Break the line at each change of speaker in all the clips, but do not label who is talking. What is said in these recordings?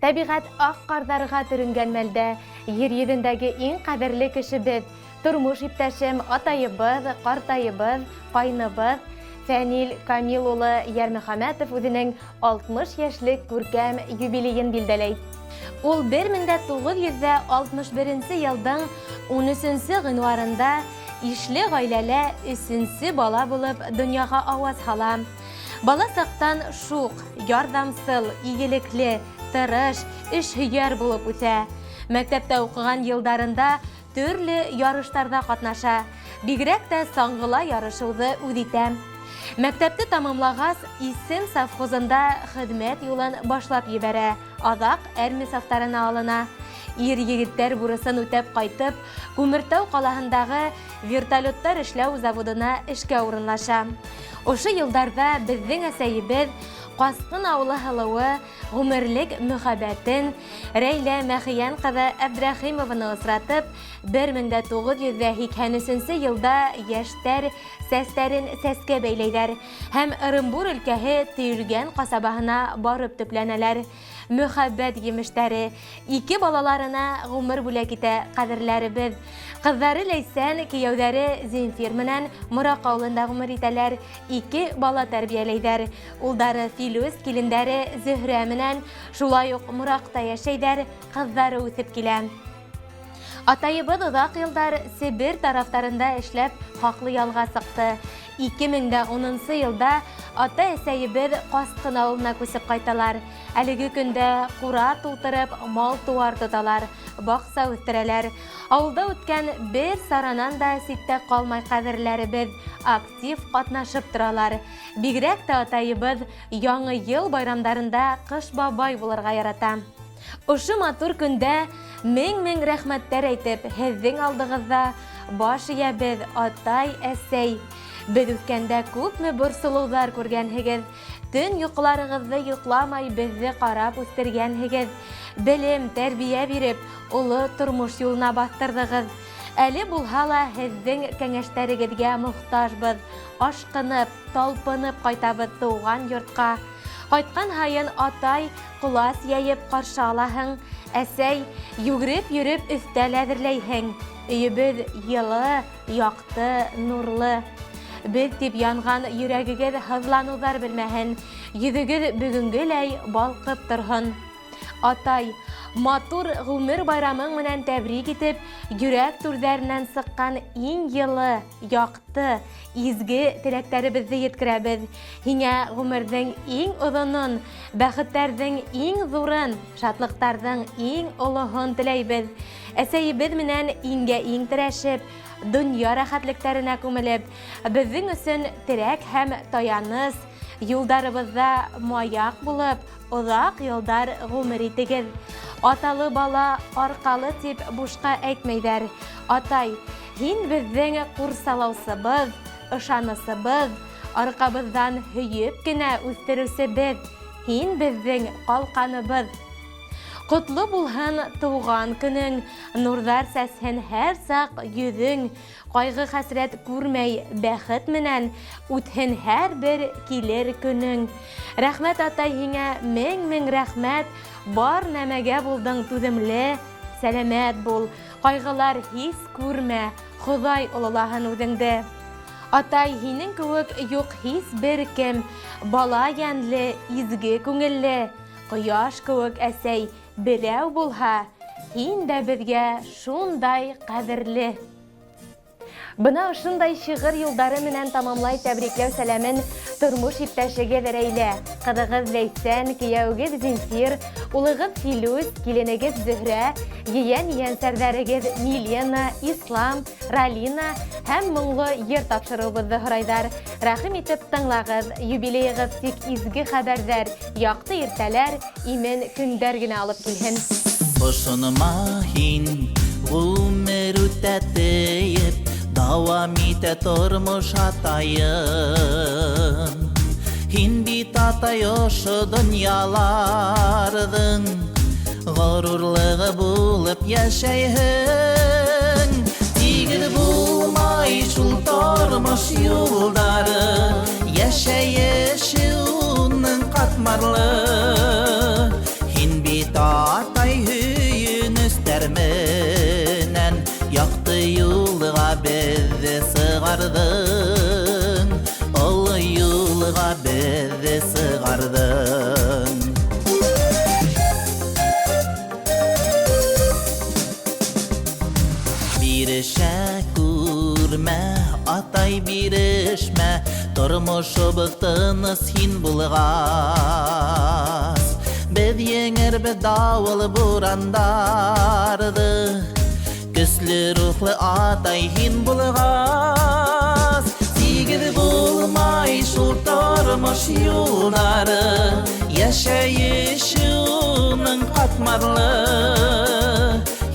Табигать ак кардарға төрөнгән мәлдә, ер йөзендәге иң кадерле кешебез, тормыш иптәшем, атайыбыз, картайыбыз, кайныбыз Фәнил Камил улы Ярмөхәмәтов үзенең 60 яшьлек күркәм юбилеен билдәләй. Ул 1961 елның 13 гыйнварында ишле гаиләле 3нче бала булып дөньяга аваз сала. Бала сактан шук, ярдәмсыл, игелекле, тырыш, эшһөяр булып үсә. Мәктәптә укыган елдарында төрле ярыштарда катнаша, бигрәк тә саңгыла ярышуды үз итә. Мәктәпте тамамлагас, исем совхозында хезмәт юлын башлап ебәрә, азак әрми сафтарына алына. Ир-егеттәр бурысын үтәп кайтып, Күмертау калаһындагы вертолеттар эшләү заводына эшкә урынлаша. Ошы елдарда безнең әсәебез Каскын авылы һылыуы гомерлек мөхәббәтен Рәйлә Мәхиян кызы Әбдрәхимованы осратып, 1983 елда яшьтәр сәстәрен сәскә бәйләйләр һәм Ырымбур өлкәһе Төйлгән касабаһына барып төпләнәләр. Мөхәббәт емештәре, ике балаларына гомер бүләк итә кадерләребез. Кызлары Ләйсән, кияүдәре Зинфир менән Морак авылында гомер итәләр, ике бала тәрбияләйдәр. Улдары Филүс, килендәре Зөһрә менән шулай ук Моракта яшәйдәр, кызлары үсеп килә. Атайыбыз озак елдар Себер тарафтарында эшләп хаклы ялга сыкты. 2010 елда ата-әсәебез Каскын авылына күсеп кайталар. Әлеге көндә кура тултырып, мал туар тоталар, бакса үстерәләр. Авылда үткән бер саранан да ситтә калмай кадерләребез актив катнашып торалар. Бигрәк тә атайыбыз яңа ел байрамдарында кыш бабай булырга ярата. Ушы матур көндә мең рәхмәттәр әйтеп, һезнең алдыгызда баш иябез атай, әсәй. Без үткәндә күпме борсылыулар күргәнһегез, төн йокларыгызды йокламай безне карап үстергәнһегез, белем, тәрбия биреп, улы тормыш юлына бастырдыгыз. Әле булһа ла һезнең кәңәштәрегезгә мохтажбыз, ашкынып, талпынып кайтабыз туган йортка. Кайткан һайын атай кулас яеп каршы алаһың, әсәй югырып йөреп өстәл әзерләйһең. Өебез йылы, якты, нурлы. Без дип янган йөрәгегез хызланудар белмәһен, йөзегез бүгенгеләй балкып торһын. Атай, матур гомер байрамың менән тәбрик итеп, йөрәк түрҙәренән сыккан иң йылы, якты, изге теләктәребезне еткерәбез. Һиңә гомернең иң оҙонон, бәхеттәрҙең иң зурын, шатлыҡтарҙың иң олоһон теләйбеҙ. Әсәйебеҙ менән иңгә-иң терәшеп, донъя рәхәтлектәренә күмелеп, безнең өсөн терәк һәм таяныс, юлдарыбызда маяк булып, озак йылдар гомер итегеҙ. Аталы бала арҡалы тип бушҡа әйтмәйҙәр. Атай, һин безнең ҡурсалаусыбыҙ, ышанысыбыҙ, арҡабыҙҙан һөйөп кенә үҫтереүсебеҙ. Һин безнең ҡалҡаныбыҙ. Ҡотло булһын тыуған көнөң, нурҙар сәсһен һәр саҡ йөҙөң, ҡайғы хәсрәт күрмәй бәхет менән, үтһен һәр бер килер көнөң. Рәхмәт, атай, һиңә мең рәхмәт, бар нәмәгә булдың түҙемле, сәләмәт бул, ҡайғылар һис күрмә, Хоҙай ололаһын үҙеңде. Атай, һинең кеүек юҡ һис бер кем, бала йәнле, изге күңелле, ҡояш кеүек әсәй, берәү булһа, һин дә беҙгә шундай ҡәҙерле. Бына ошондай шиғыр юлдары менән тамамлай тәбрикләү сәләмен тормош иптәшегеҙ Рәйлә, ҡыҙығыҙ Ләйсән, кейәүегеҙ Зинфир, улығыҙ Филүс, киленегеҙ Зөһрә, ейән-ейәнсәрҙәрегеҙ Милена, Ислам, Ралина һәм моңло йыр тапшырыуыбыҙҙы һорайҙар. Рәхим итеп тыңлағыҙ, юбилейығыҙ тик изге хәбәрҙәр, яҡты иртәләр, имен көндәр генә алып килһен.
Ошонома һин ғүмер үтәтеп, дауам итә тормош атайым. Һин бит атай ошо донъяларҙың ғорурлығы булып йәшәйһең. Тигеҙ булмай шул тормош юлдары, йәшәйеше уның ҡатмарлы. Һин бит сығардың, ұлы юлға бізді сығардың. Birişe kurma, atay birişme, turmuşu bıktınız hin bulğaz. Biz yenger bir davul burandardı, küslü ruhlu atay hin bulğaz. Sigir bulmay şu turmuş yolları, yaşayışının katmarlı.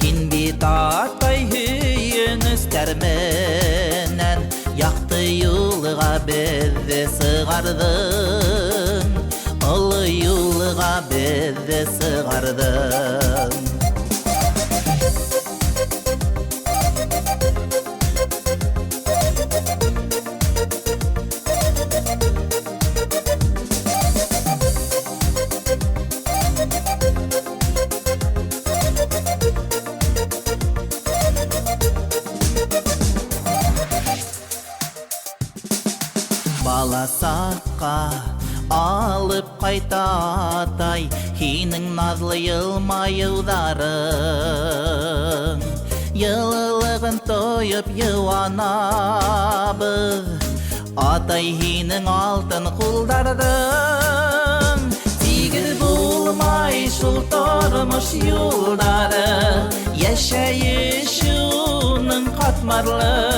Hin bit atay hüyün üstermenen, yaktı yolga bizde sığardın, ılı yolga bizde sığardın. Balasakka alıp kayta atay, hinin nazlı yılmayıvdarın. Yılılığın toyup yıvanabız, atay hinin altın kuldardın. Sigir bulmay şu turmuş yolları, yaşayışının katmarlı.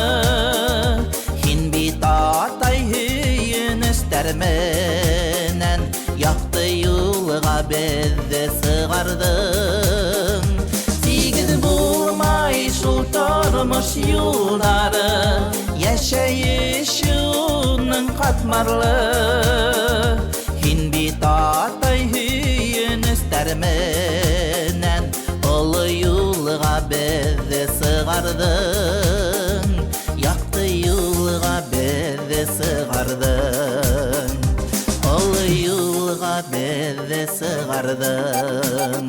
Hin bit atay hüyün üstermenen, yaktı yolga bizde sığardın. Sigir bulmay şu turmuş yolları, yaşayışının katmarlı. Hin bit atay hüyün üstermenen, ılı yolga bizde sığardın. Yaktı yolga bizde sığardın, ılı yolga bizde sığardın.